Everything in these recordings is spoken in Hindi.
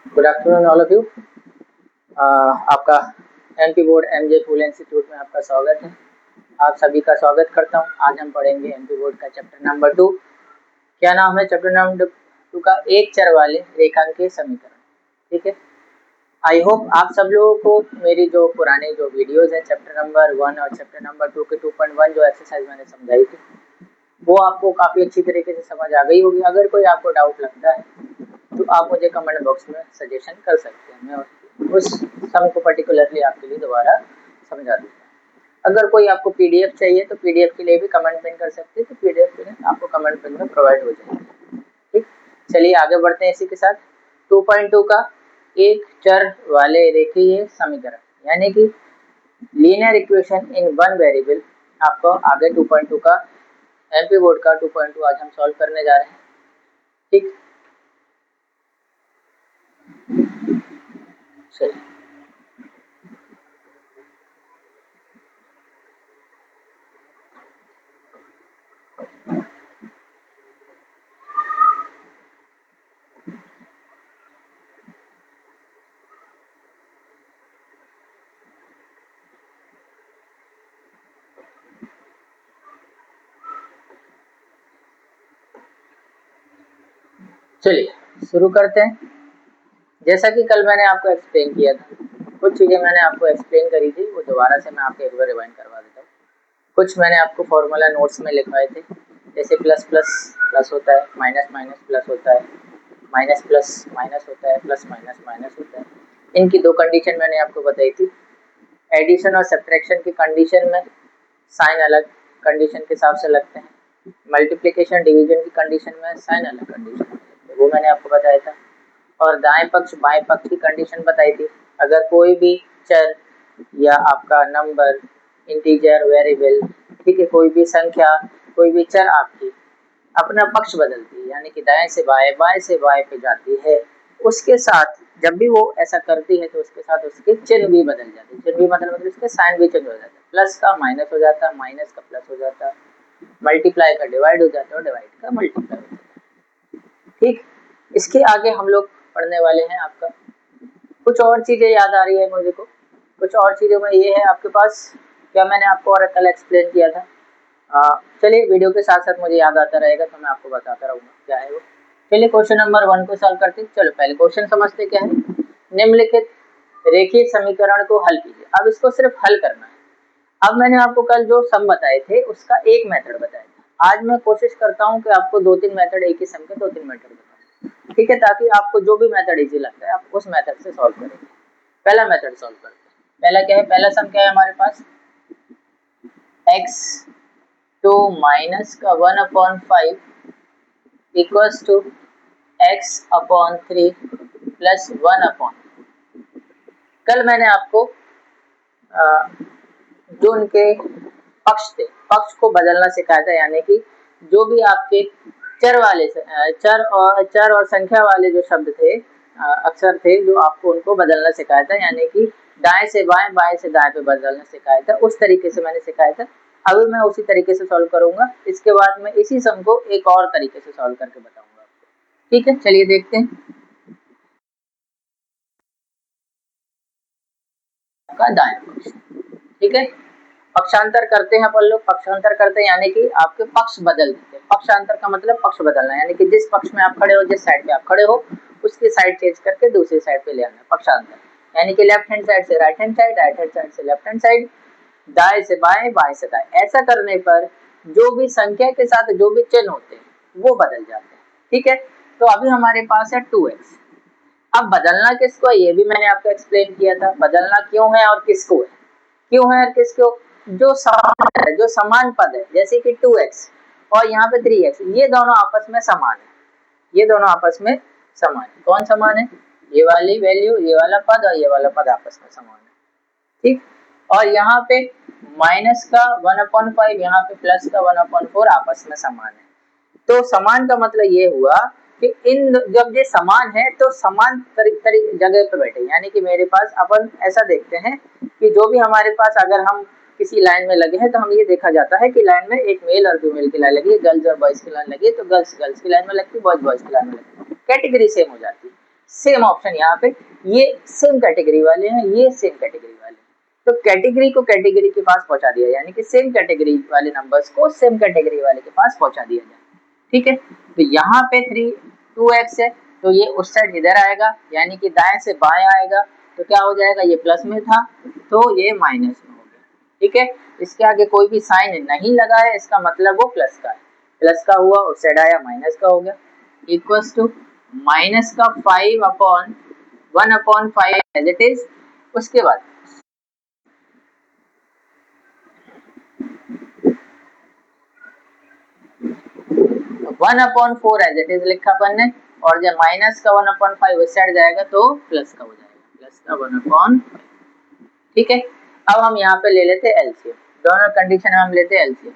Good afternoon all of you. आपका एमपी बोर्ड एमजे फूल इंस्टीट्यूट में आपका स्वागत है। आप सभी का स्वागत करता हूं। आज हम पढ़ेंगे एमपी बोर्ड का चैप्टर नंबर 2। क्या नाम है चैप्टर नंबर 2 का? एक चर वाले रेखांकीय समीकरण। ठीक है, आई होप आप सब लोगों को मेरी जो पुराने जो वीडियोज है चैप्टर नंबर 1 और चैप्टर नंबर 2 के 2.1 जो एक्सरसाइज मैंने समझाई थी वो आपको काफ़ी अच्छी तरीके से समझ आ गई होगी। अगर कोई आपको डाउट लगता है तो आप मुझे कमेंट बॉक्स में सजेशन कर सकते हैं, मैं उस सम को पर्टिकुलरली आपके लिए दोबारा समझा दूँगा। अगर कोई आपको पीडीएफ चाहिए तो पीडीएफ के लिए भी कमेंट पिन कर सकते हैं, तो पीडीएफ के लिए आपको कमेंट पिन में प्रोवाइड हो जाएगी। ठीक, चलिए आगे बढ़ते हैं इसी के साथ। 2.2 का एक चर वाले रेखीय समीकरण यानी कि linear equation in one variable. आपको आगे 2.2 का एमपी बोर्ड का 2.2 आज हम सॉल्व करने जा रहे हैं। ठीक, चलिए चलिए शुरू करते हैं। जैसा कि कल मैंने आपको एक्सप्लेन किया था, कुछ चीज़ें मैंने आपको एक्सप्लेन करी थी, वो दोबारा से मैं आपको एक बार रिवाइंड करवा देता हूँ। कुछ मैंने आपको फॉर्मूला नोट्स में लिखवाए थे, जैसे प्लस प्लस प्लस होता है, माइनस माइनस प्लस होता है, माइनस प्लस माइनस होता है, प्लस माइनस माइनस होता है। इनकी दो कंडीशन मैंने आपको बताई थी। एडिशन और सब्ट्रैक्शन की कंडीशन में साइन अलग कंडीशन के हिसाब से लगते हैं, मल्टीप्लिकेशन डिवीजन की कंडीशन में साइन अलग कंडीशन लगते हैं, वो मैंने आपको बताया था। और दाएं पक्ष बाएं पक्ष की कंडीशन बताई थी। अगर कोई भी चर या आपका नंबर, इंटीजर, वेरिएबल, ठीक है, कोई भी संख्या, कोई भी चर आपकी अपना पक्ष बदलती है, यानी कि दाएं से बाएं, बाएं से बाएं पे जाती है, उसके साथ जब भी वो ऐसा करती है तो उसके साथ उसके चिन्ह भी बदल जाते हैं। चिन्ह भी मतलब उसके साइन भी चेंज हो जाता है। प्लस का माइनस हो जाता है, माइनस का प्लस हो जाता है, मल्टीप्लाई का डिवाइड हो जाता है और डिवाइड का मल्टीप्लाई हो जाता है। ठीक, इसके आगे हम लोग पढ़ने वाले हैं। आपका कुछ और चीजें याद आ रही है मुझे को? कुछ और चीजों में ये है आपके पास, क्या मैंने आपको और कल एक्सप्लेन किया था? चलिए वीडियो के साथ साथ मुझे याद आता रहेगा तो मैं आपको बताता रहूँगा क्या है वो। चलिए क्वेश्चन नंबर 1 को सॉल्व करते हैं। चलो पहले क्वेश्चन समझते क्या है। निम्नलिखित रेखीय समीकरण को हल कीजिए। अब इसको सिर्फ हल करना है। अब मैंने आपको कल जो सम बताए थे उसका एक मेथड बताया था। आज मैं कोशिश करता हूँ कि आपको 2-3 मेथड, एक ही सम के 2-3 मेथड बताऊँ, ठीक है, ताकि आपको जो भी मेथड इजी लगता है आप उस मेथड से सॉल्व करेंगे। पहला मेथड सॉल्व करते हैं। पहला क्या है? पहला सम क्या है हमारे पास? x तो माइनस का 1/5 इक्वल्स टू x/3 प्लस 1/। कल मैंने आपको जो उनके पक्ष थे, पक्ष को बदलना सिखाया था, यानी कि जो भी आपके चर वाले चर और संख्या वाले जो शब्द थे, अक्षर थे, जो आपको उनको बदलना सिखाया था, यानी कि दाएं से बाएं, बाएं से दाएं पे बदलना सिखाया था। उस तरीके से मैंने सिखाया था। अभी मैं उसी तरीके से सॉल्व करूंगा। इसके बाद मैं इसी सम को एक और तरीके से सॉल्व करके बताऊंगा आपको। ठीक है, चलिए देखते हैं। दाएं पक्ष, ठीक है, पक्षांतर करते हैं अपन लोग। पक्षांतर करते हैं यानी कि आपके पक्ष बदल देते हैं। पक्षांतर का मतलब पक्ष बदलना, यानी कि जिस पक्ष में आप खड़े हो, जिस साइड पे आप खड़े हो, उसकी साइड चेंज करके दूसरी साइड पे ले आना। पक्षांतर यानी कि लेफ्ट हैंड साइड से right hand side, right hand side से लेफ्ट हैंड साइड, दाएं से बाएं, बाएं से दाएं। ऐसा करने पर जो भी संख्या के साथ जो भी चिन्ह होते हैं वो बदल जाते हैं। ठीक है, तो अभी हमारे पास है 2x। अब बदलना किसको है ये भी मैंने आपको एक्सप्लेन किया था। बदलना क्यों है और किसको है, क्यों है और किसको? जो समान है, जो समान पद है, जैसे कि 2x और यहाँ पे 3x, ये दोनों आपस में समान है। ये दोनों आपस में समान है। कौन समान है? ये वाली वैल्यू, ये वाला पद और ये वाला पद आपस में समान है। ठीक, और यहाँ पे माइनस का 1/5, यहाँ पे प्लस का 1/4 आपस में समान है। तो समान का मतलब ये हुआ कि इन जब ये समान है तो समान जगह पे बैठे, यानी कि मेरे पास अपन ऐसा देखते हैं कि जो भी हमारे पास, अगर हम किसी लाइन में लगे हैं तो हम ये देखा जाता है कि लाइन में एक मेल और फीमेल की लाइन लगी है, गर्ल्स और बॉयज की लाइन लगी है, तो गर्ल्स गर्ल्स की लाइन में लगती है, बॉयज बॉयज की लाइन में लगती है, कैटेगरी सेम हो जाती है। सेम ऑप्शन यहाँ पे, ये सेम कैटेगरी वाले हैं, ये सेम कैटेगरी वाले हैं, तो कैटेगरी को कैटेगरी के पास पहुंचा दिया, यानी कि सेम कैटेगरी वाले नंबर्स को सेम कैटेगरी वाले के पास पहुंचा दिया जाए। ठीक है, तो यहाँ पे 2x है, तो ये उस साइड इधर आएगा, यानी कि दाएं से बाएं आएगा, तो क्या हो जाएगा, ये प्लस में था तो ये माइनस में हो गया। ठीक है, इसके आगे कोई भी साइन नहीं लगा है, इसका मतलब वो प्लस का है, प्लस का हुआ उस साइड आया माइनस का हो गया, इक्वल्स टू माइनस का 1/5 एज इट इज। उसके बाद 1/4 एज इट इज लिखा अपन ने, और जब माइनस का 1/5 उस साइड जाएगा तो प्लस का हो जाएगा, प्लस का 1/5। ठीक है, अब हम यहाँ पे ले लेते हैं एलसीएम, दोनों कंडीशन में हम लेते हैं एलसीएम।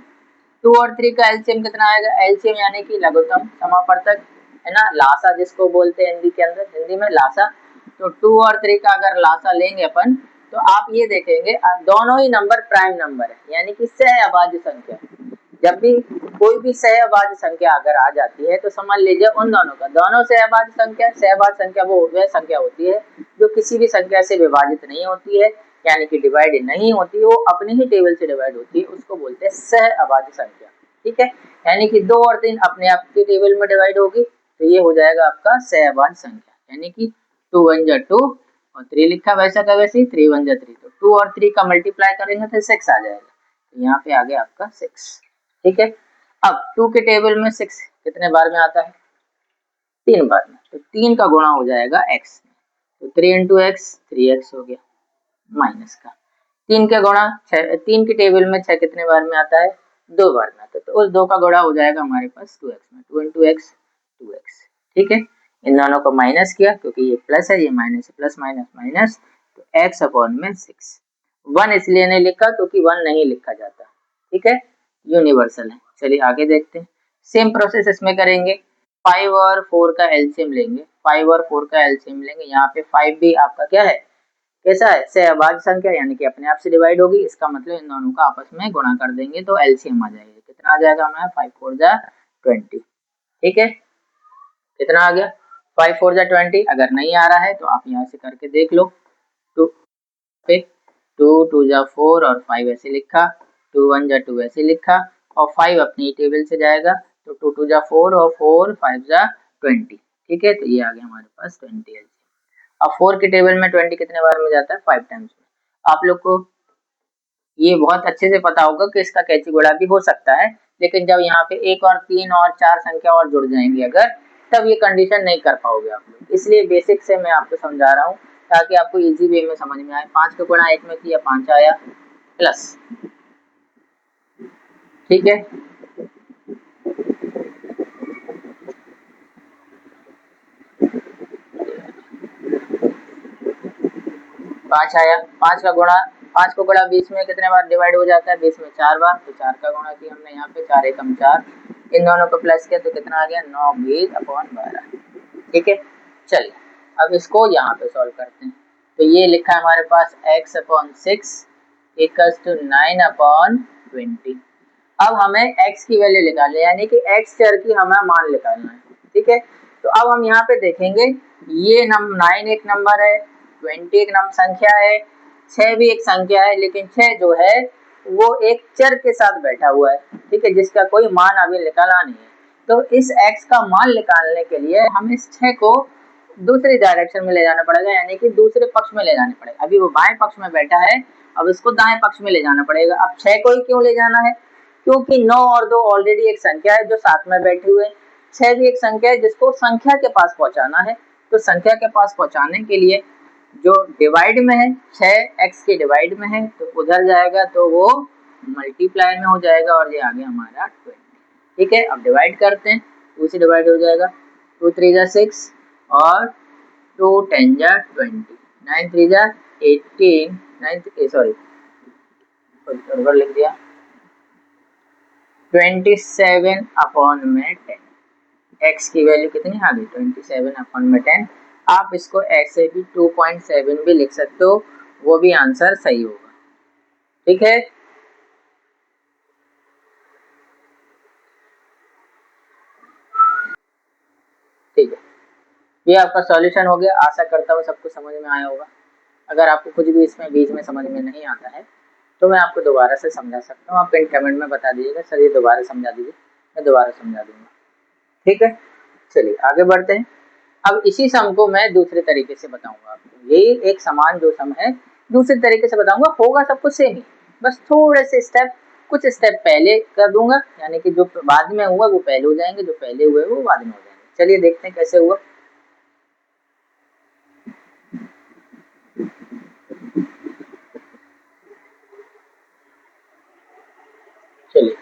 2 और 3 का एलसीएम कितना आएगा, एलसीएम यानी कि लघुत्तम समापवर्तक है ना, लासा जिसको बोलते हैं हिंदी के अंदर, हिंदी में लासा। तो 2 और 3 का अगर लासा लेंगे अपन, तो आप ये देखेंगे दोनों ही नंबर प्राइम नंबर है, यानी कि सहअभाज्य संख्या। जब भी कोई भी सहअभाज्य संख्या अगर आ जाती है तो समझ लीजिए उन दोनों का, दोनों सहअभाज्य संख्या वो वह संख्या होती है जो किसी भी संख्या से विभाजित नहीं होती है, यानी कि डिवाइड नहीं होती, वो अपने ही टेबल से डिवाइड होती है, उसको बोलते हैं सहअभाज्य संख्या। ठीक है, यानी कि 2 और 3 अपने आप के टेबल में डिवाइड होगी, तो ये हो जाएगा आपका सहअभाज्य संख्या, यानी कि 2 1 जा 2 और 3 लिखा वैसा का वैसे ही, 3 1 जा 3, तो 2 और 3 का मल्टीप्लाई करेंगे तो 6 आ जाएगा, तो यहाँ पे आ गया आपका 6। ठीक है, अब 2 के टेबल में 6 कितने बार में आता है, 3 बार में, तो 3 का गुणा हो जाएगा x, तो 3 इंटू एक्स 3x हो गया, माइनस का 3 का गुणा 3 के टेबल में 6 कितने बार में आता है, 2 बार में आता है, तो उस 2 का गुणा हो जाएगा हमारे पास 2x में, 2 इंटू एक्स 2x। ठीक है, इन दोनों को माइनस किया क्योंकि ये प्लस है, ये माइनस है, प्लस माइनस माइनस, तो x अपॉन में 6। 1 इसलिए नहीं लिखा क्योंकि 1 नहीं लिखा जाता। ठीक है, यूनिवर्सल है। चलिए आगे देखते हैं, सेम प्रोसेस इसमें करेंगे, 5 और 4 का एलसीएम लेंगे, 5 और 4 का एलसीएम लेंगे, यहाँ पे 5 भी आपका क्या है, कैसा है, सहअभाज्य संख्या, यानी कि अपने आप से डिवाइड होगी, इसका मतलब इन दोनों का आपस में गुणा कर देंगे तो एलसीएम आ जाएगा, कितना आ जाएगा हमारा 5 4 जा 20। ठीक है, कितना आ गया 5 4 जा 20, अगर नहीं आ रहा है तो आप यहाँ से करके देख लो, 2 पे 2 2 जा 4 और 5 ऐसे लिखा, 2 1 जा 2 ऐसे लिखा, और 5 अपनी टेबल से जाएगा, तो 2 2 जा 4 और 4 5 जा 20। ठीक है, तो ये आ गया हमारे पास 20 एलसीएम। अब 4 के टेबल में 20 कितने बार में जाता है, 5 टाइम्स में। आप लोग को ये बहुत अच्छे से पता होगा कि इसका कैंची गुणा भी हो सकता है, लेकिन जब यहाँ पे 1 और 3 और 4 संख्या और जुड़ जाएंगी अगर, तब ये कंडीशन नहीं कर पाओगे आप लोग, इसलिए बेसिक से मैं आपको समझा रहा हूँ ताकि आपको इजी वे में समझ में आए। 5 का गुणा 1 में किया 5 आया प्लस। ठीक है, 5 आया, 5 का गुणा 5 को गुणा 20 में कितने बार डिवाइड हो जाता है, 20 में 4 बार, तो 4 का गुणा किया हमने यहाँ पे, 4 एकम 4, इन दोनों को प्लस किया तो कितना आ गया 9 20 अपॉन 12। ठीक है, चलिए अब इसको यहाँ पे सॉल्व करते हैं, तो ये लिखा है हमारे पास x upon 6 equals to 9 upon 20। अब हमें x की वैल्यू निकालनी है, यानी कि x चर की हमें मान निकालना है। ठीक है, तो अब हम यहाँ पे देखेंगे, ये 9 एक नंबर है, 20 एक नंबर संख्या है, 6 भी एक संख्या है, लेकिन 6 जो है वो एक चर के साथ बैठा हुआ है। ठीक है, जिसका कोई मान अभी निकाला नहीं है, तो इस x का मान निकालने के लिए हम इस 6 को दूसरी डायरेक्शन में ले जाना पड़ेगा, यानी कि दूसरे पक्ष में ले जाना पड़ेगा। अभी वो बाएं पक्ष में बैठा है, अब इसको दाएं पक्ष में ले जाना पड़ेगा। अब 6 को ही क्यों ले जाना है, क्योंकि 9 और 2 ऑलरेडी एक संख्या है जो साथ में बैठे हुए, 6 भी एक संख्या है जिसको संख्या के पास पहुंचाना है, तो संख्या के पास पहुंचाने के लिए जो डिवाइड में है, 6 x के डिवाइड में है, तो उधर जाएगा तो वो मल्टीप्लाई में हो जाएगा, और ये आ गया हमारा 20। ठीक है, अब डिवाइड करते हैं, 2 से डिवाइड हो जाएगा, 2 3 जा 6 और 2 10 जा 20, 9 3 जा 18, 9 सॉरी गड़बड़ लिख दिया, 27 अपॉन में 10, x की वैल्यू कितनी आ गई 27 अपॉन में 10। आप इसको ऐसे भी 2.7 भी लिख सकते हो, वो भी आंसर सही होगा। ठीक है, ठीक है, ये आपका सॉल्यूशन हो गया। आशा करता हूँ सबको समझ में आया होगा। अगर आपको कुछ भी इसमें बीच में समझ में नहीं आता है तो मैं आपको दोबारा से समझा सकता हूँ। आप कमेंट में बता दीजिएगा, सर ये दोबारा समझा दीजिए, मैं दोबारा समझा दूंगा। ठीक है, चलिए आगे बढ़ते हैं। अब इसी सम को मैं दूसरे तरीके से बताऊंगा आपको। यही एक समान जो सम है दूसरे तरीके से बताऊंगा, होगा सब कुछ सेम ही, बस थोड़े से स्टेप, कुछ स्टेप पहले कर दूंगा, यानी कि जो बाद में हुआ वो पहले हो जाएंगे, जो पहले हुए वो बाद में हो जाएंगे। चलिए देखते हैं कैसे हुआ। चलिए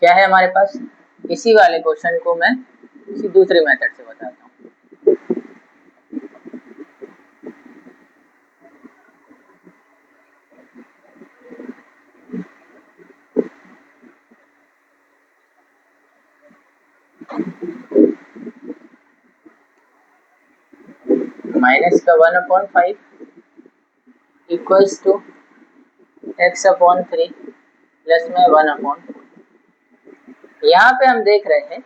क्या है हमारे पास, इसी वाले क्वेश्चन को मैं किसी दूसरे मेथड से बताता हूँ। माइनस का 1/5 इक्वल्स टू x/3 प्लस में 1/4। यहाँ पे हम देख रहे हैं,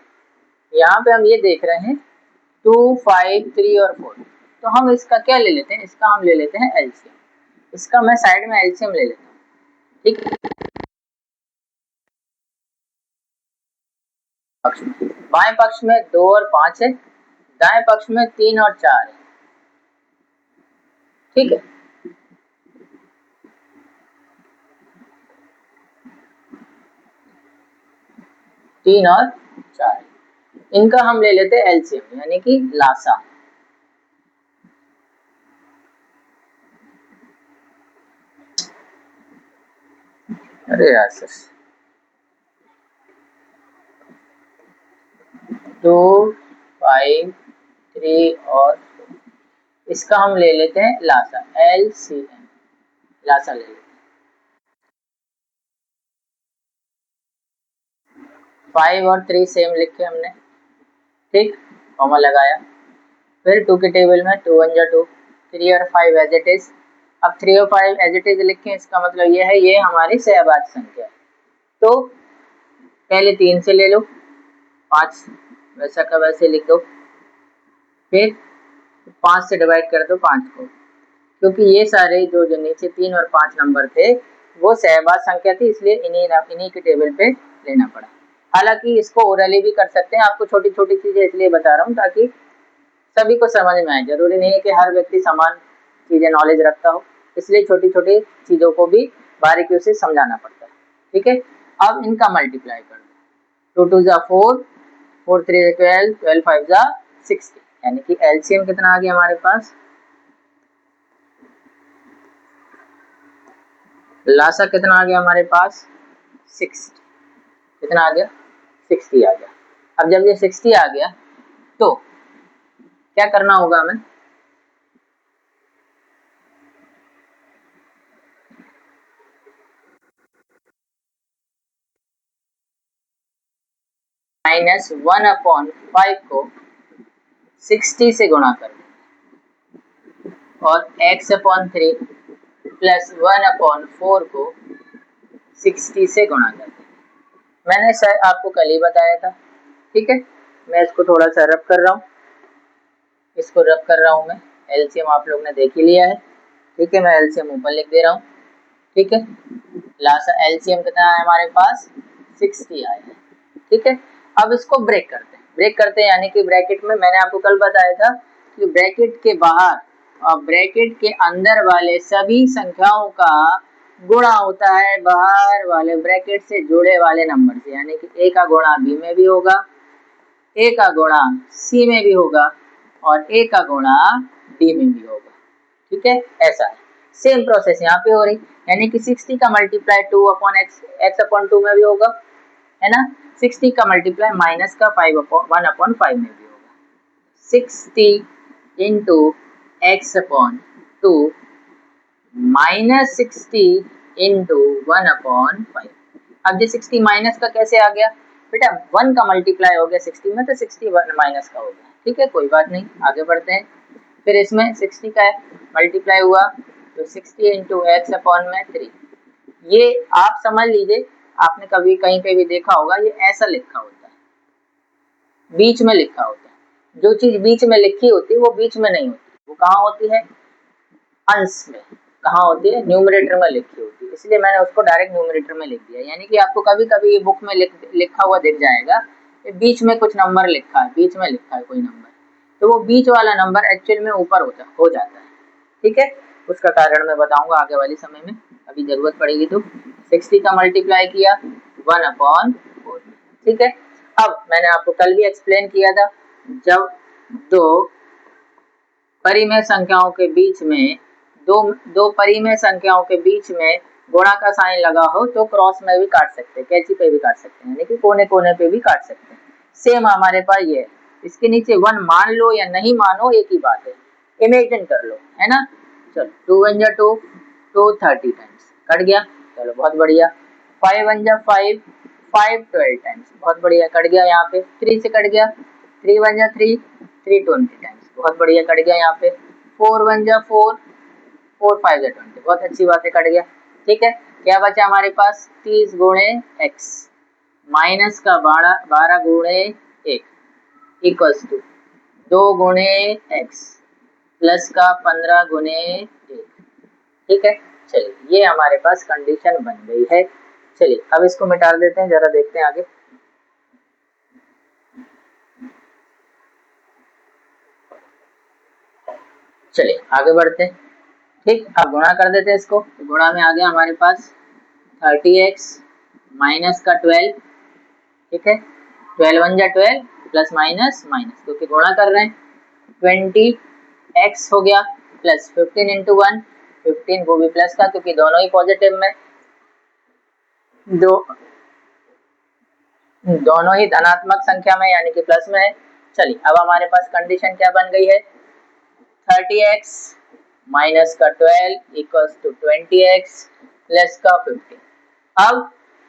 यहाँ पे हम ये देख रहे हैं 2, 5, 3 और 4। तो हम इसका क्या ले लेते हैं, इसका हम ले लेते हैं एलसीएम। इसका मैं साइड में एलसीएम ले लेता हूँ। ठीक है, बाएं पक्ष में 2 और 5 है, दाएं पक्ष में 3 और 4 है। ठीक है, तीन और 4, इनका हम ले लेते हैं एलसीएम यानी कि लासा। अरे यार सर, 2, 5, 3 और 4, इसका हम ले लेते हैं लासा, एलसीएम, लासा ले लेते हैं। 5 और 3 सेम लिखे हमने, ठीक, कॉमा लगाया। फिर 2 के टेबल में 2 1 जा 2, 3 और 5 एज इट इज। अब 3 और 5 एज इट इज लिखें, इसका मतलब ये है ये हमारी सहवाची संख्या है। तो पहले 3 से ले लो, 5 वैसा का वैसे लिख दो, फिर 5 से डिवाइड कर दो 5 को, क्योंकि ये सारे जो नीचे 3 और 5 नंबर थे वो सहवाची संख्या थी, इसलिए इन्हीं के टेबल पे लेना पड़ा। हालांकि इसको ओरली भी कर सकते हैं, आपको छोटी छोटी चीजें इसलिए बता रहा हूँ ताकि सभी को समझ में आए। जरूरी नहीं है कि हर व्यक्ति समान चीजें नॉलेज रखता हो, इसलिए छोटी छोटी चीजों को भी बारीकियों से समझाना पड़ता है। ठीक है, अब इनका मल्टीप्लाई कर दो, 2 2 जा 4, 4 3 जा 12, 12 5 जा 60, यानी कि एलसीएम कितना आ गया हमारे पास, लासा कितना आ गया हमारे पास 60, कितना आ गया 60 आ गया। अब जब ये 60 आ गया तो क्या करना होगा हमें, -1/5 को 60 से गुणा कर और x/3 प्लस 1/4 को 60 से गुणा कर। मैंने सर आपको कल ही बताया था। ठीक है, मैं इसको थोड़ा सा रब कर रहा हूँ, इसको रब कर रहा हूँ मैं। एलसीएम आप लोग ने देख ही लिया है। ठीक है, मैं एलसीएम ऊपर लिख दे रहा हूँ। ठीक है, लास्ट एलसीएम कितना है हमारे पास 60 आया है। ठीक है, अब इसको ब्रेक करते हैं, ब्रेक करते हैं यानी कि ब्रैकेट में, मैंने आपको कल बताया था कि ब्रैकेट के बाहर और ब्रैकेट के अंदर वाले सभी संख्याओं का गुणा होता है बाहर वाले ब्रैकेट से जुड़े वाले नंबर से, यानी कि ए का गुणा बी में भी होगा, ए का गुणा सी में भी होगा और ए का गुणा डी में भी होगा। ठीक है, ऐसा है। सेम प्रोसेस यहाँ पे हो रही, यानी कि 60 का मल्टीप्लाई 2/x/2 में भी होगा, है ना। 60 का मल्टीप्लाई माइनस का 1/5 में भी होगा। 60 इंटू x/2 माइनस 60 इंटू 1/5। अब ये 60 माइनस का कैसे आ गया बेटा, 1 का मल्टीप्लाई हो गया 60 में, तो 60 माइनस का हो गया। ठीक है, कोई बात नहीं, आगे बढ़ते हैं। फिर इसमें 60 का मल्टीप्लाई हुआ तो 60 इंटू x/3। ये आप समझ लीजिए, आपने कभी कहीं पे भी देखा होगा, ये ऐसा लिखा होता है, बीच में लिखा होता है। जो चीज बीच में लिखी होती है वो बीच में नहीं होती, वो कहाँ होती है, अंश में। कहाँ होती है, न्यूमरेटर में लिखी होती है, इसलिए मैंने उसको डायरेक्ट न्यूमरेटर में लिख दिया। यानी कि आपको कभी कभी ये बुक में लिखा हुआ दिख जाएगा, बीच में कुछ नंबर लिखा है, बीच में लिखा है कोई नंबर, तो वो बीच वाला नंबर एक्चुअल में ऊपर हो जाता है। ठीक है, उसका कारण मैं बताऊंगा आगे वाले समय में, अभी जरूरत पड़ेगी तो। 60 का मल्टीप्लाई किया 1/4। ठीक है, अब मैंने आपको कल भी एक्सप्लेन किया था, जब दो परिमेय संख्याओं के बीच में दो परिमेय संख्याओं के बीच में गुणा का साइन लगा हो तो क्रॉस में भी काट सकते हैं, कैंची पे भी काट सकते हैं, यानी कि कोने कोने पे भी काट सकते हैं। सेम हमारे पास ये है, इसके नीचे 1 मान लो या नहीं मानो एक ही बात है, इमेजिन कर लो, है ना। चलो 2 1 जा 2, 30 टाइम्स कट गया, चलो बहुत बढ़िया। 5 1 जा 5, 5 12 टाइम्स, बहुत बढ़िया कट गया। यहाँ पे 3 से कट गया, 3 1 जा 3, 3 20 टाइम्स, बहुत बढ़िया कट गया। यहाँ पे 4 1 जा 4, 4 5 जा 20, बहुत अच्छी बात है, कट गया। ठीक है, क्या बचा हमारे पास, 30 गुणे एक्स माइनस का 12 गुणे 1 इक्वल्स टू 2 गुणे एक्स प्लस का 15 गुणे 1। ठीक है, चलिए ये हमारे पास कंडीशन बन गई है। चलिए अब इसको मिटा देते हैं, जरा देखते हैं आगे। चलिए आगे बढ़ते हैं। ठीक, अब गुणा कर देते हैं इसको, तो गुणा में आ गया हमारे पास 30x माइनस का 12। ठीक है, 12 1 जा 12 प्लस माइनस माइनस क्योंकि गुणा कर रहे हैं, 20x हो गया प्लस 15 इंटू 1, 15 वो भी प्लस का क्योंकि दोनों ही पॉजिटिव में, दोनों ही धनात्मक संख्या में यानी कि प्लस में है। चलिए अब हमारे पास कंडीशन क्या बन गई है, 30x माइनस का 12 इक्वल्स टू 20x प्लस का 15। अब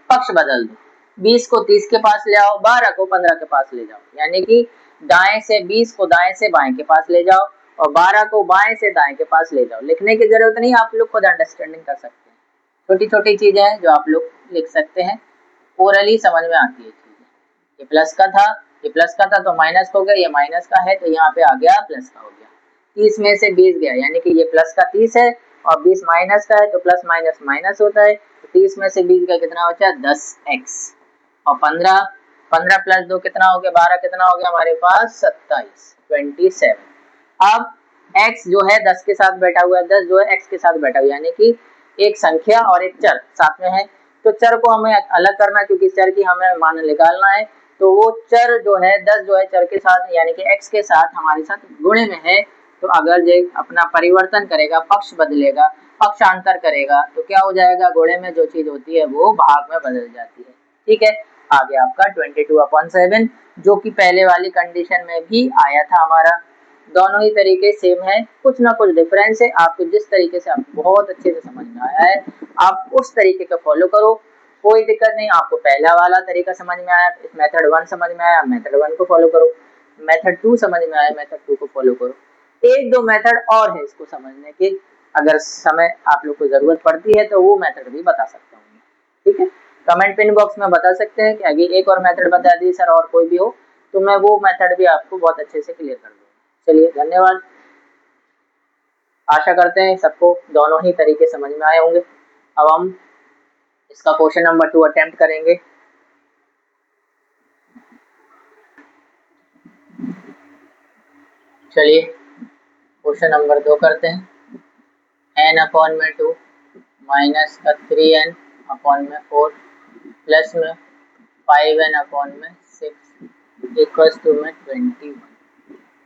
पक्ष बदल दो, 20 को 30 के पास ले आओ, 12 को 15 के पास ले जाओ, यानी कि दाएं से 20 को दाएं से बाएं के पास ले जाओ और 12 को बाएं से दाएं के पास ले जाओ। लिखने की जरूरत नहीं, आप लोग खुद अंडरस्टैंडिंग कर सकते हैं, छोटी छोटी चीजें हैं जो आप लोग लिख सकते हैं, ओरली समझ में आती है चीजें। ये प्लस का था, ये प्लस का था तो माइनस हो गया, ये माइनस का है तो यहाँ पे आ गया प्लस का हो गया। 30 में से 20 गया, यानी कि ये प्लस का 30 है और 20 माइनस का है तो प्लस माइनस माइनस होता है, तो 30 में से 20 का कितना बचा, 10x और 15 प्लस 2 कितना हो गया, 12 कितना हो गया हमारे पास, 27। अब x जो है 10 के साथ बैठा हुआ है, 10 जो है x के साथ बैठा हुआ है, यानी कि एक संख्या और एक चर साथ में है, तो चर को हमें अलग करना क्योंकि चर की हमें मान निकालना है, तो वो चर जो है 10 जो है चर के साथ यानी कि x के साथ हमारे साथ गुणे में है, तो अगर ये अपना परिवर्तन करेगा, पक्ष बदलेगा, पक्षांतर करेगा तो क्या हो जाएगा, गुणे में जो चीज होती है वो भाग में बदल जाती है। ठीक है, आगे आपका 22/7 जो कि पहले वाली कंडीशन में भी आया था हमारा। दोनों ही तरीके सेम है, कुछ ना कुछ डिफरेंस है, आपको जिस तरीके से आपको बहुत अच्छे से समझ में आया है आप उस तरीके का फॉलो करो, कोई दिक्कत नहीं। आपको पहला वाला तरीका समझ में आया, इस मेथड 1 समझ में आया, मेथड 1 को फॉलो करो, मेथड 2 समझ में आया, मेथड 2 को फॉलो करो। एक दो मेथड और है इसको समझने के, अगर समय आप लोग को जरूरत पड़ती है तो वो मेथड भी बता सकता हूँ। ठीक है, कमेंट पिन बॉक्स में बता सकते हैं कि आगे एक और मेथड बता दी सर और कोई भी हो तो मैं वो मेथड भी आपको बहुत अच्छे से क्लियर कर दूंगा। चलिए धन्यवाद, आशा करते हैं सबको दोनों ही तरीके समझ में आए होंगे। अब हम इसका क्वेश्चन नंबर 2 अटेम्प्ट करेंगे। चलिए क्वेश्चन नंबर 2 करते हैं, n/2 माइनस का 3n/4 प्लस में 5n/6 इक्वल्स टू में 21।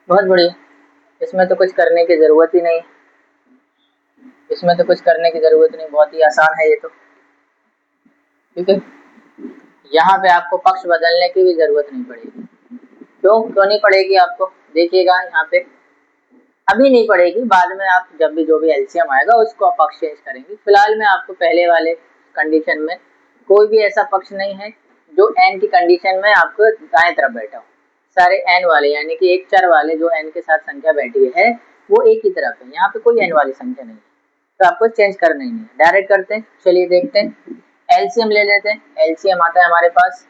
बहुत बढ़िया, इसमें तो कुछ करने की जरूरत ही नहीं, इसमें तो कुछ करने की जरूरत नहीं, बहुत ही आसान है ये तो। ठीक है, यहाँ पे आपको पक्ष बदलने की भी जरूरत नहीं पड़ेगी। क्यों नहीं पड़ेगी आपको, देखिएगा यहाँ पे अभी नहीं पड़ेगी, बाद में आप जब भी जो भी एलसीएम आएगा उसको आप पक्ष चेंज करेंगे। फिलहाल में आपको पहले वाले कंडीशन में कोई भी ऐसा पक्ष नहीं है जो एन की कंडीशन में आपको दाएं तरफ बैठा हो, सारे एन वाले यानी कि एक चर वाले जो एन के साथ संख्या बैठी है वो एक ही तरफ है, यहाँ पे कोई एन वाली संख्या नहीं है, तो आपको चेंज करना ही नहीं है, डायरेक्ट करते हैं। चलिए देखते हैं, एलसीएम ले लेते हैं। एलसीएम आता है हमारे पास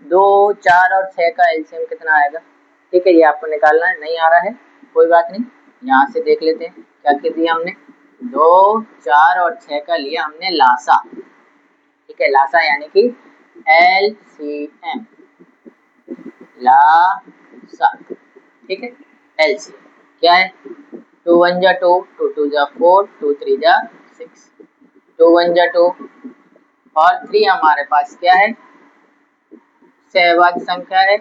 2 4 और 6 का एलसीएम कितना आएगा, ठीक है, ये आपको निकालना है, नहीं आ रहा है कोई बात नहीं, यहाँ से देख लेते हैं क्या क्या दिया हमने। 2, 4 और 6 का लिया हमने लासा, ठीक है, लासा यानी कि LCM, लासा, ठीक है, LCM क्या है, 2 1 जा 2, 2 2 जा 4, 2 3 जा 6, 2 1 जा 2 और 3 हमारे पास क्या है, सहवाग संख्या है,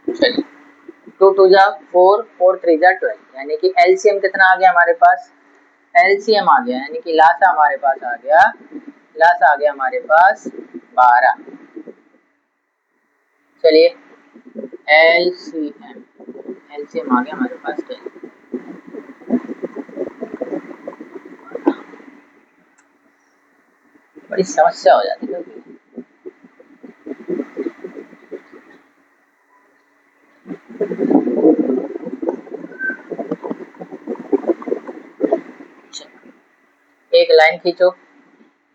चलिए 2 2 जा 4, 4 3 जा 12, यानी कि LCM कितना आ गया हमारे पास, LCM आ गया यानी कि लासा हमारे पास आ गया, लासा आ गया हमारे पास 12। चलिए LCM, LCM आ गया हमारे पास 10। बड़ी समस्या हो जाती है कभी। एक लाइन खींचो,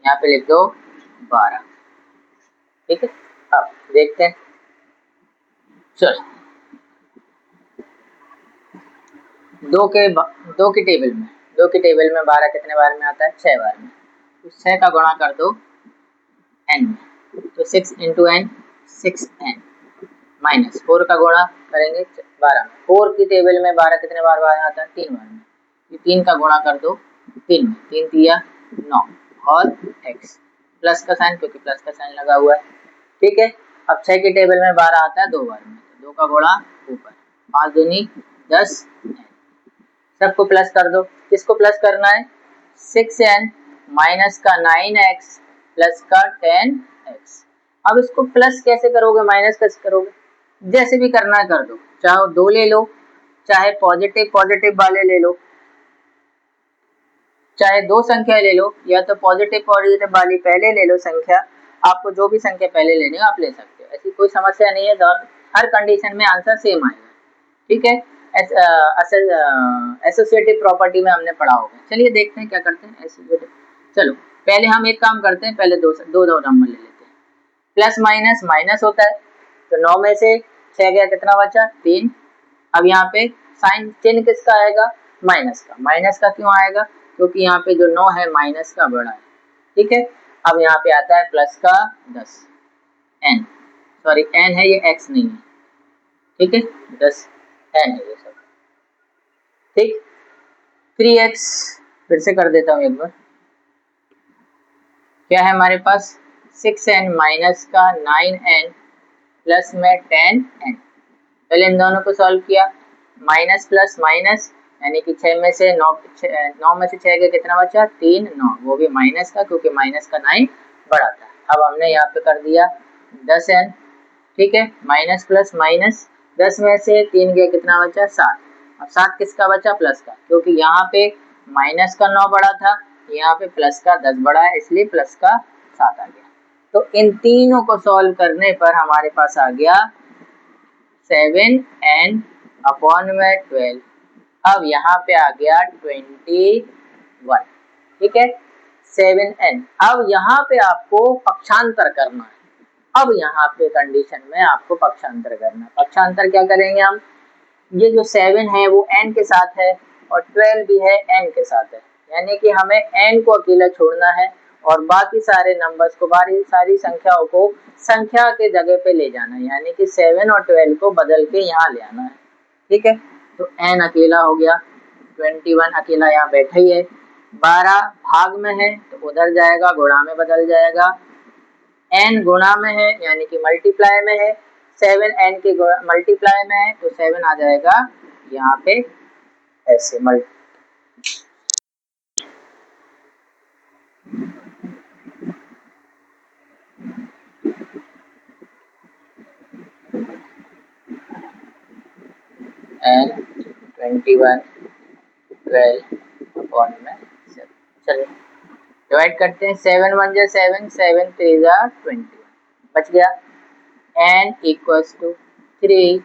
यहाँ पे लिख दो 12, ठीक है। अब देखते हैं, चलो दो के टेबल में 12 कितने बार में आता है, 6 बार में, तो 6 का गुणा कर दो n में, तो 6 इंटू n 6n माइनस 4 का गुणा करेंगे 12 में, 4 की टेबल में 12 कितने बार आता है, 3 बार में, तो 3 का गुणा कर दो 3 में, 3 दिया 9 और x प्लस का साइन, क्योंकि प्लस का साइन लगा हुआ है, ठीक है। अब 6 की टेबल में 12 आता है 2 बार में, तो 2 का गुणा ऊपर, 5 दूनी 10, सबको प्लस कर दो, किसको प्लस करना है, 6n माइनस का 9x प्लस का 10x। अब इसको प्लस कैसे करोगे, माइनस कैसे करोगे, जैसे भी करना है कर दो, चाहे 2 ले लो, चाहे पॉजिटिव पॉजिटिव वाले ले लो, चाहे 2 संख्या ले लो, या तो पॉजिटिव पॉजिटिव वाली पहले ले लो संख्या, आपको जो भी संख्या पहले लेनी हो आप ले सकते हो, ऐसी कोई समस्या नहीं है, हर कंडीशन में आंसर सेम आएगा, ठीक है। एसोसिएटिव प्रॉपर्टी में हमने पढ़ा होगा। चलिए देखते हैं क्या करते हैं एसोसिएटिव। चलो पहले हम एक काम करते हैं, पहले दो नंबर ले लेते हैं, प्लस माइनस माइनस होता है, तो 9 में से 6 गया कितना बचा, 3। अब यहाँ पे साइन चिन्ह किसका आएगा, माइनस का, माइनस का क्यों आएगा, क्योंकि यहाँ पे जो 9 है माइनस का बड़ा है, ठीक है। अब यहाँ पे आता है प्लस का 10 n, सॉरी n है ये x नहीं है, ठीक है, 10 n है ये सब, ठीक। 3x फिर से कर देता हूँ एक बार, क्या है हमारे पास 6n माइनस का 9n प्लस में 10n, पहले इन दोनों को सॉल्व किया, माइनस प्लस माइनस यानी कि 6 में से 9 में से 6 के कितना बचा, 3 9, वो भी माइनस का क्योंकि माइनस का 9 बड़ा था। अब हमने यहाँ पे कर दिया 10n, ठीक है, माइनस प्लस माइनस, 10 में से 3 गया कितना बचा, 7। अब 7 किसका बचा, प्लस का, क्योंकि यहाँ पे माइनस का 9 बड़ा था, यहाँ पे प्लस का 10 बड़ा है, इसलिए प्लस का 7 आ गया। तो इन तीनों को सॉल्व करने पर हमारे पास आ गया 7n अपॉन में 12। अब यहाँ पे आ गया 21, ठीक है, 7n। अब यहाँ पे आपको पक्षांतर करना है, अब यहाँ पे कंडीशन में आपको पक्षांतर करना है। पक्षांतर क्या करेंगे हम, ये जो 7 है वो n के साथ है और 12 भी है n के साथ है, यानी कि हमें n को अकेला छोड़ना है और बाकी सारे नंबर्स को, बाकी सारी संख्याओं को संख्या के जगह पे ले जाना है, यानी कि 7 और 12 को बदल के यहाँ ले आना है, ठीक है। तो n अकेला हो गया, 21 अकेला यहाँ बैठा ही है, 12 भाग में है तो उधर जाएगा, गुणा में बदल जाएगा, n गुणा में है यानी कि मल्टीप्लाई में है, 7 n के मल्टीप्लाई में है तो 7 आ जाएगा यहाँ पे ऐसे n 21 12 अपॉन में 7। चलिए डिवाइड करते हैं, 7 1 जा 7, 7 3 जा 21, बच गया n इक्वल्स टू 3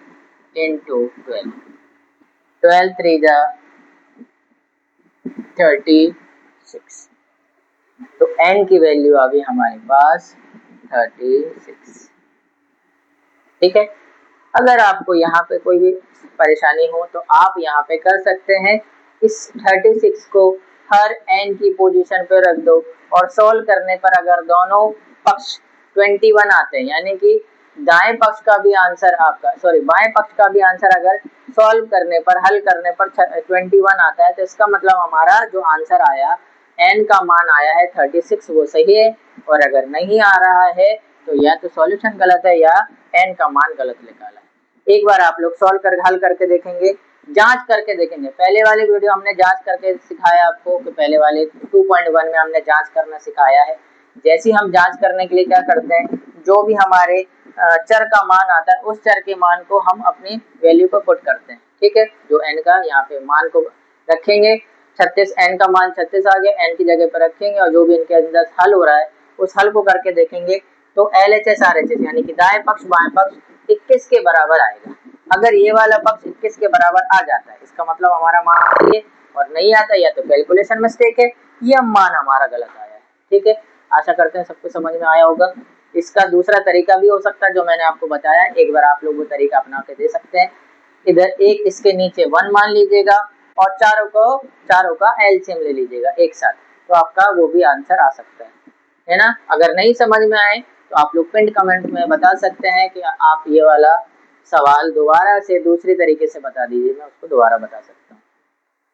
इंटू 12, 12 3 जा 36, तो n की वैल्यू आ गई हमारे पास 36। ठीक है, अगर आपको यहाँ पे कोई भी परेशानी हो तो आप यहाँ पे कर सकते हैं, इस 36 को हर n की पोजीशन पे रख दो और सॉल्व करने पर अगर दोनों पक्ष 21 आते हैं, यानी कि दाएं पक्ष का भी आंसर आपका बाएं पक्ष का भी आंसर अगर सॉल्व करने पर, हल करने पर 21 आता है, तो इसका मतलब हमारा जो आंसर आया, n का मान आया है 36, वो सही है। और अगर नहीं आ रहा है तो या तो सॉल्यूशन गलत है या n का मान गलत निकाला है। एक बार आप लोग सॉल्व कर हल करके देखेंगे, जांच करके देखेंगे। पहले वाले वीडियो हमने जांच करके सिखाया आपको कि पहले वाले 2.1 में हमने जांच करना सिखाया है। जैसे हम जांच करने के लिए क्या करते हैं, जो भी हमारे चर का मान आता है उस चर के मान को हम अपनी वैल्यू पर पुट करते हैं। ठीक है, जो n का यहाँ पे मान को रखेंगे 36, n का मान 36 आ गया, n की जगह पर रखेंगे और जो भी इनके अंदर हल हो रहा है उस हल को करके देखेंगे तो LHS RHS यानी कि दाएं पक्ष बाएं पक्ष 21 के बराबर आएगा। अगर ये वाला पक्ष 21 के बराबर आ जाता है, इसका मतलब हमारा मान ये, और नहीं आता या तो कैलकुलेशन मिस्टेक है या मान हमारा गलत आया है। ठीक है, आशा करते हैं सबको समझ में आया होगा। इसका दूसरा तरीका भी हो सकता है जो मैंने आपको बताया, एक बार आप लोग वो तरीका अपना के दे सकते हैं। इधर एक इसके नीचे 1 मान लीजिएगा और चारों का एलसीएम ले लीजिएगा एक साथ, तो आपका वो भी आंसर आ सकता है ना। अगर नहीं समझ में आए तो आप लोग पिन कमेंट में बता सकते हैं कि आप ये वाला सवाल दोबारा से दूसरी तरीके से बता दीजिए, मैं उसको दोबारा बता सकता हूँ।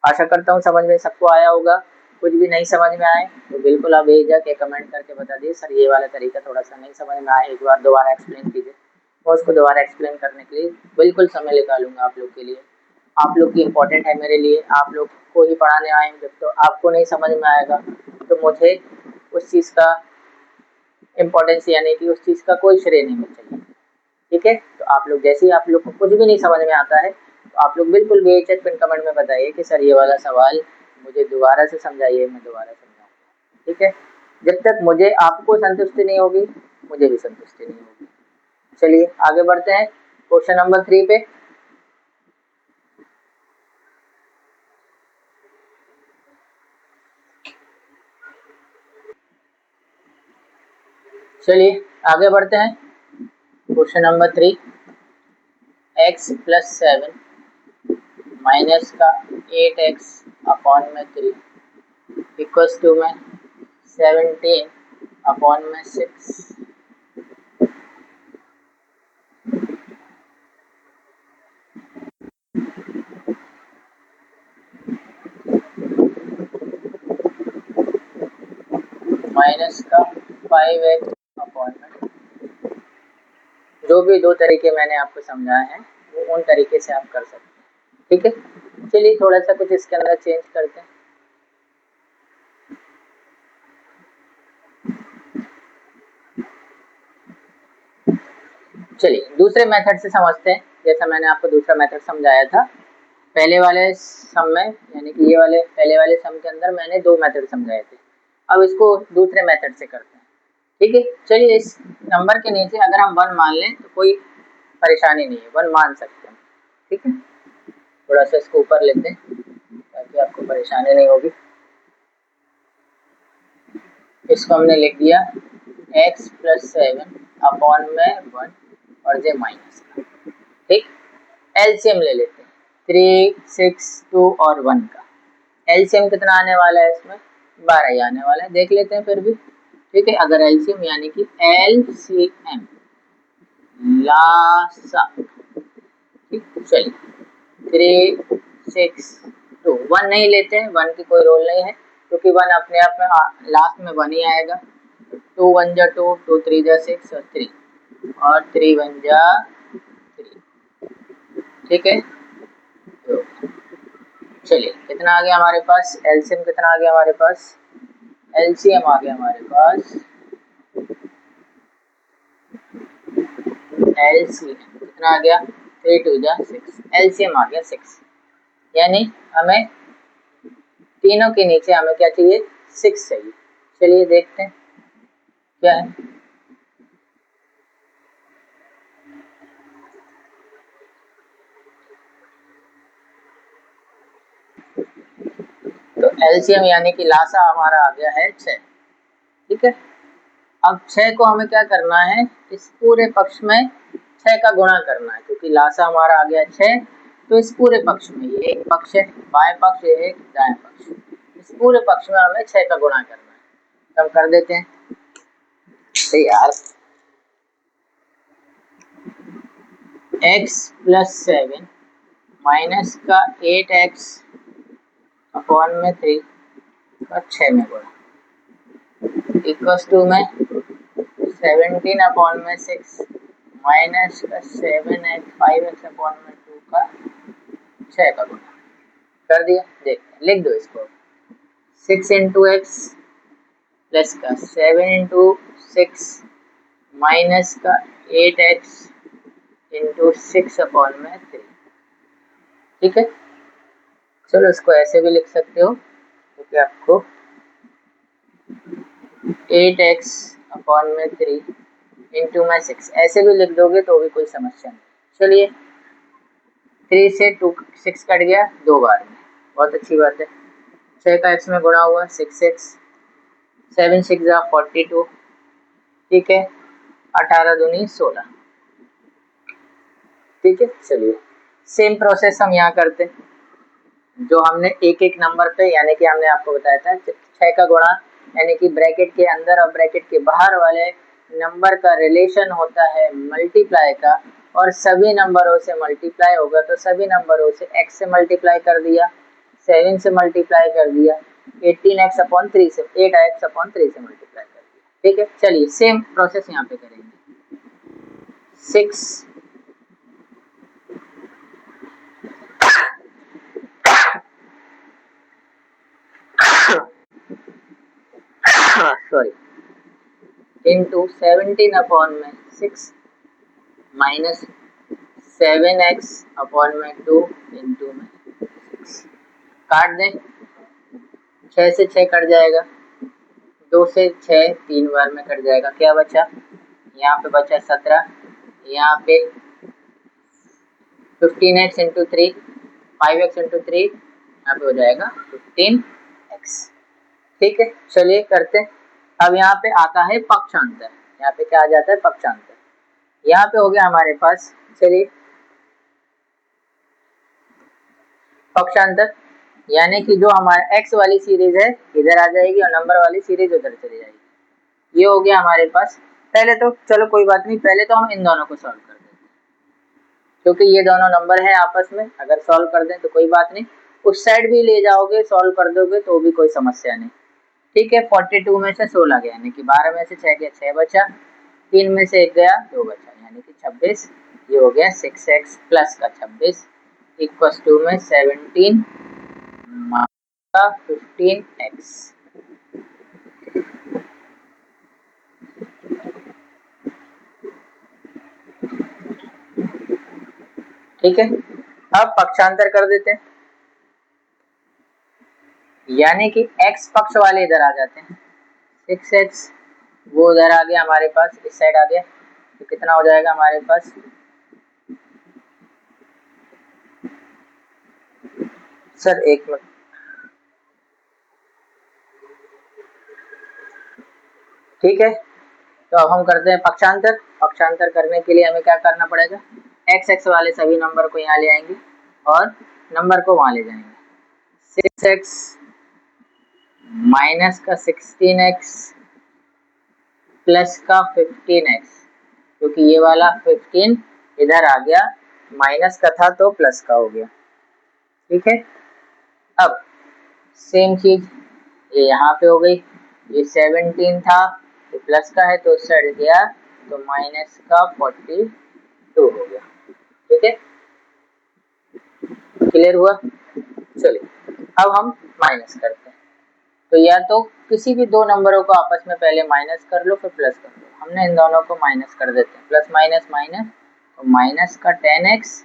आशा करता हूँ समझ में सबको आया होगा। कुछ भी नहीं समझ में आए तो बिल्कुल आप बेझिझक के कमेंट करके बता दीजिए, सर ये वाला तरीका थोड़ा सा नहीं समझ में आया, एक बार दोबारा एक्सप्लेन कीजिए। मैं उसको दोबारा एक्सप्लेन करने के लिए बिल्कुल समय निकालूंगा आप लोग के लिए। आप लोग की इम्पोर्टेंट है मेरे लिए, आप लोग को ही पढ़ाने आए हैं। जब तो आपको नहीं समझ में आएगा तो मुझे उस चीज़ का इम्पोर्टेंस यानी कि उस चीज़ का कोई श्रेय नहीं मिलना चाहिए। ठीक है, तो आप लोग जैसे ही आप लोग को कुछ भी नहीं समझ में आता है तो आप लोग बिल्कुल बेझिझक पिन कमेंट में बताइए कि सर ये वाला सवाल मुझे दोबारा से समझाइए, मैं दोबारा समझाऊंगा। ठीक है, जब तक मुझे आपको संतुष्टि नहीं होगी मुझे भी संतुष्टि नहीं होगी। चलिए आगे बढ़ते हैं क्वेश्चन नंबर 3 पे। चलिए आगे बढ़ते हैं क्वेश्चन नंबर 3। x + 7 माइनस का 8x अपॉन में 3 इक्वल्स टू में 17 अपॉन में 6। माइनस का 5x अपॉन में, जो भी दो तरीके मैंने आपको समझाए हैं वो उन तरीके से आप कर सकते हैं। ठीक है, चलिए थोड़ा सा कुछ इसके अंदर चेंज करते हैं। चलिए दूसरे मेथड से समझते हैं। जैसा मैंने आपको दूसरा मेथड समझाया था पहले वाले सम में, यानी कि ये वाले पहले वाले सम के अंदर मैंने दो मेथड समझाए थे, अब इसको दूसरे मेथड से करते हैं। ठीक है, चलिए इस नंबर के नीचे अगर हम 1 मान लें तो कोई परेशानी नहीं है, 1 मान सकते हैं। ठीक है, थोड़ा सा इसको ऊपर लेते हैं ताकि आपको परेशानी नहीं होगी। इसको हमने लिख दिया x + 7 अपॉन में 1 और जे माइनस का। ठीक, एलसीएम ले लेते हैं 3, 6, 2 और 1 का। एलसीएम कितना आने वाला है इसमें, 12 ही आने वाला है, देख लेते हैं फिर भी। ठीक है, अगर एलसीएम यानी कि एलसीएम लासा, ठीक, चलिए 3, 6, 2, 1 नहीं लेते हैं, 1 की कोई रोल नहीं है क्योंकि 1 अपने आप में लास्ट में 1 ही आएगा। 2 1 जा 2, 2 3 जा 6 और 3, और 3 1 जा 3। ठीक है, तो चलिए कितना आ गया हमारे पास, एलसीएम कितना आ गया हमारे पास, एलसीएम आ गया हमारे पास, एलसीएम कितना आ गया 3 2 जा 6, एलसीएम आ गया 6। यानी हमें तीनों के नीचे हमें क्या चाहिए, 6 चाहिए। चलिए देखते हैं क्या है। तो एलसीएम यानी कि लासा हमारा आ गया है 6। ठीक है। अब 6 को हमें क्या करना है, इस पूरे पक्ष में 6 का गुणा करना है, क्योंकि लासा हमारा आ गया 6, तो इस पूरे पक्ष में, ये एक पक्ष है बाएं पक्ष, ये एक दाएं पक्ष, इस पूरे पक्ष में हमें 6 का गुणा करना है। तो हम कर देते हैं। तो यार x प्लस 7 माइनस का 8x अपॉन में 3 का 6 में गुणा इक्वस टू में 17 अपॉन में 6 माइनस का 7x 5x अपॉन में 2 का 6 का गुणा कर दिया। देखते हैं, लिख दो इसको। 6 इंटू एक्स प्लस का 7 इंटू 6 माइनस का 8x इंटू 6 अपॉन में 3। ठीक है, चलो इसको ऐसे भी लिख सकते हो, क्योंकि आपको 8x अपॉन में 3 इंटू में 6 ऐसे भी लिख दोगे तो भी कोई समस्या नहीं। चलिए 3 से 6 कट गया 2 बार में, बहुत अच्छी बात है। 6 का x में गुणा हुआ 6x, 7 6 42, ठीक है, 18 दूनी 16। ठीक है, चलिए सेम प्रोसेस हम यहाँ करते हैं, जो हमने एक एक नंबर पे, यानी कि हमने आपको बताया था 6 का गुणा, यानी कि ब्रैकेट के अंदर और ब्रैकेट के बाहर वाले नंबर का रिलेशन होता है मल्टीप्लाई का, और सभी नंबरों से मल्टीप्लाई होगा तो सभी नंबरों से x से मल्टीप्लाई कर दिया, 7 से मल्टीप्लाई कर दिया, 18x अपॉन 3 से 8x अपॉन 3 से मल्टीप्लाई कर दिया। ठीक है, चलिए सेम प्रोसेस यहाँ पे करेंगे। 6 सॉरी इंटू 17 अपॉन में 6 माइनस 7x अपॉन में 2 इंटू में 6। काट दें, 6 से 6 कट जाएगा, 2 से 6 3 बार में कट जाएगा, क्या बचा, यहाँ पे बचा 17, यहाँ पे 15x इंटू 3, 5x इंटू 3, यहाँ पे हो जाएगा 15x। ठीक है, चलिए करते हैं। अब यहाँ पे आता है पक्षांतर, यहाँ पे क्या आ जाता है, पक्षांतर। यहाँ पे हो गया हमारे पास, चलिए पक्षांतर, यानी कि जो हमारा x वाली सीरीज है इधर आ जाएगी और नंबर वाली सीरीज उधर चली जाएगी। ये हो गया हमारे पास। पहले तो चलो कोई बात नहीं, पहले तो हम इन दोनों को सॉल्व कर देते हैं, क्योंकि ये दोनों नंबर हैं आपस में, अगर सॉल्व कर दें तो कोई बात नहीं, उस साइड भी ले जाओगे सॉल्व कर दोगे तो भी कोई समस्या नहीं। ठीक है, 42 में से 16 गया, यानी कि 12 में से 6 गया 6 बचा, 3 में से 1 गया 2 बचा, यानी कि 26। ये हो गया 6x प्लस का 26 इक्वस टू में 17 का 15x। ठीक है, अब पक्षांतर कर देते हैं, यानी कि x पक्ष वाले इधर आ जाते हैं, 6x वो उधर आ गया हमारे पास, इस साइड आ गया, तो कितना हो जाएगा हमारे पास, सर एक मिनट, ठीक है। तो अब हम करते हैं पक्षांतर। पक्षांतर करने के लिए हमें क्या करना पड़ेगा, एक्स एक्स वाले सभी नंबर को यहाँ ले आएंगे और नंबर को वहां ले जाएंगे। 6x माइनस का 16x प्लस का 15x, क्योंकि ये वाला 15 इधर आ गया, माइनस का था तो प्लस का हो गया। ठीक है, अब सेम चीज ये यहाँ पे हो गई, ये 17 था तो प्लस का है तो उस साइड गया तो माइनस का 42 हो गया। ठीक है, क्लियर हुआ। चलिए अब हम माइनस करते हैं, तो या तो किसी भी दो नंबरों को आपस में पहले माइनस कर लो फिर प्लस कर लो, हमने इन दोनों को माइनस कर देते हैं, प्लस माइनस माइनस, तो माइनस का 10x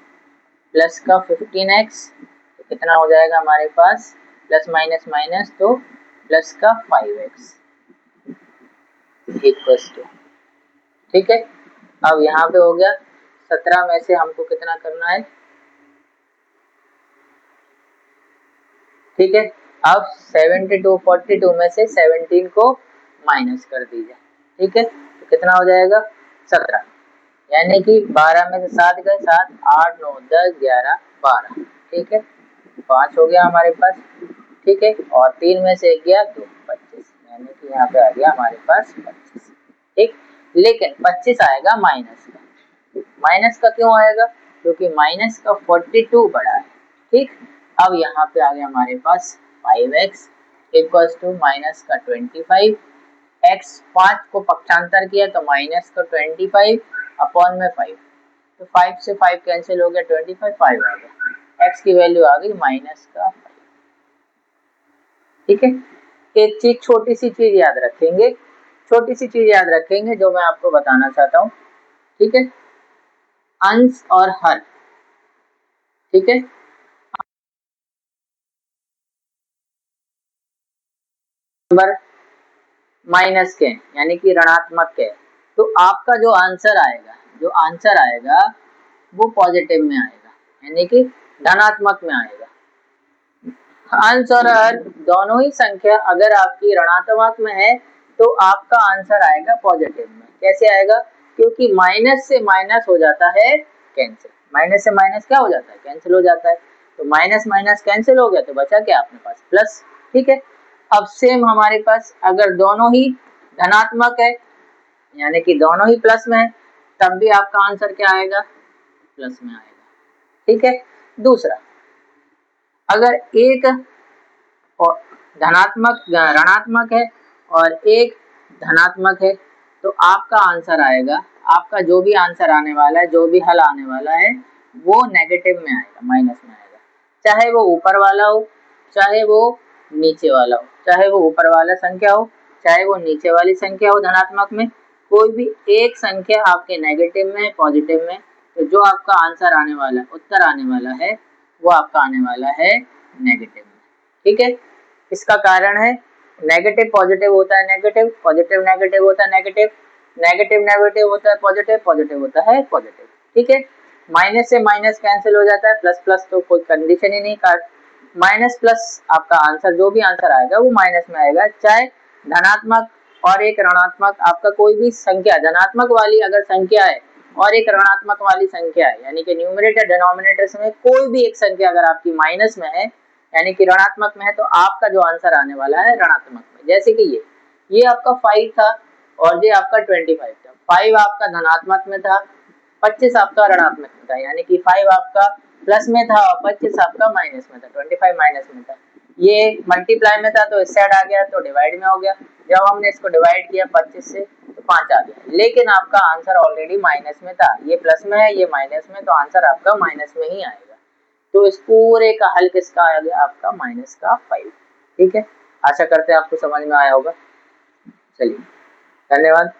प्लस का 15x, तो कितना हो जाएगा हमारे पास, प्लस माइनस माइनस तो प्लस का 5x इक्वल्स टू। ठीक है, अब यहाँ पे हो गया 17 में से हमको कितना करना है, ठीक है, अब 72 42 में से 17 को माइनस कर दीजिए। ठीक है, तो कितना हो जाएगा 17, यानी कि 12 में से 7 गए, 7 8 9 10 11 12। ठीक है, 5 हो गया हमारे पास। ठीक है, और 3 में से 1 गया तो 25, यानी कि यहाँ पे आ गया हमारे पास 25। ठीक, लेकिन 25 आएगा माइनस का। माइनस का क्यों आएगा? क्योंकि माइनस का 42 बड़ा है। ठीक, अब यहाँ पे आ गया हमारे पास 5x इक्वल्स टू माइनस का 25, x 5 को पक्षांतर किया तो माइनस का 25 अपॉन में 5, तो 5 से 5 कैंसिल हो गया, 25 5 आ गया, x की वैल्यू आ गई माइनस का 5। ठीक है, एक चीज छोटी सी चीज याद रखेंगे, छोटी सी चीज याद रखेंगे जो मैं आपको बताना चाहता हूँ। ठीक है, अंश और हर। ठीक है, नंबर माइनस के यानी कि ऋणात्मक के, तो आपका जो आंसर आएगा, जो आंसर आएगा वो पॉजिटिव में आएगा, यानी कि धनात्मक में आएगा। अंश और हर दोनों ही संख्या अगर आपकी ऋणात्मक में है तो आपका आंसर आएगा पॉजिटिव में। कैसे आएगा? क्योंकि माइनस से माइनस हो जाता है कैंसिल, माइनस से माइनस क्या हो जाता है? कैंसिल हो जाता है। तो माइनस माइनस कैंसिल हो गया तो बचा क्या अपने पास? प्लस। ठीक है, अब सेम हमारे पास अगर दोनों ही धनात्मक है यानी कि दोनों ही प्लस में है, तब भी आपका आंसर क्या आएगा? प्लस में आएगा। ठीक है, दूसरा, अगर एक और धनात्मक ऋणात्मक है और एक धनात्मक है तो आपका आंसर आएगा, आपका जो भी आंसर आने वाला है, जो भी हल आने वाला है वो नेगेटिव में आएगा, माइनस में आएगा। चाहे वो ऊपर वाला हो, चाहे वो नीचे वाला हो, चाहे वो ऊपर वाला संख्या हो, चाहे वो नीचे वाली संख्या हो धनात्मक में, कोई भी एक संख्या आपके नेगेटिव में, पॉजिटिव में, तो जो आपका आंसर आने वाला है, उत्तर आने वाला है, वो आपका आने वाला है नेगेटिव में। ठीक है, इसका कारण है नेगेटिव पॉजिटिव होता है नेगेटिव, पॉजिटिव नेगेटिव होता है नेगेटिव, नेगेटिव नेगेटिव होता है पॉजिटिव, पॉजिटिव होता है पॉजिटिव। ठीक है, माइनस से माइनस कैंसिल हो जाता है, प्लस प्लस तो कोई कंडीशन ही नहीं, काट माइनस प्लस आपका आंसर जो भी आंसर आएगा वो माइनस में आएगा। चाहे धनात्मक और एक ऋणात्मक, आपका कोई भी संख्या धनात्मक वाली अगर संख्या है और एक ऋणात्मक वाली संख्या है, यानी कि न्यूमरेटर डिनोमिनेटर में कोई भी एक संख्या अगर आपकी माइनस में है यानी कि ऋणात्मक में है, तो आपका जो आंसर आने वाला है ऋणात्मक में। जैसे कि ये आपका 5 था और ये आपका 25 था। 5 आपका धनात्मक में था, 25 आपका ऋणात्मक में था, यानी कि 5 आपका प्लस में था और 25 आपका माइनस में था, 25 माइनस में था। ये मल्टीप्लाई में था तो इस साइड आ गया तो डिवाइड में हो गया। जब हमने इसको डिवाइड किया 25 से तो 5 आ गया, लेकिन आपका आंसर ऑलरेडी माइनस में था। ये प्लस में है, ये माइनस में, तो आंसर आपका माइनस में ही आएगा। तो इस पूरे का हल किसका आ गया? आपका माइनस का 5। ठीक है, आशा करते हैं आपको समझ में आया होगा। चलिए, धन्यवाद।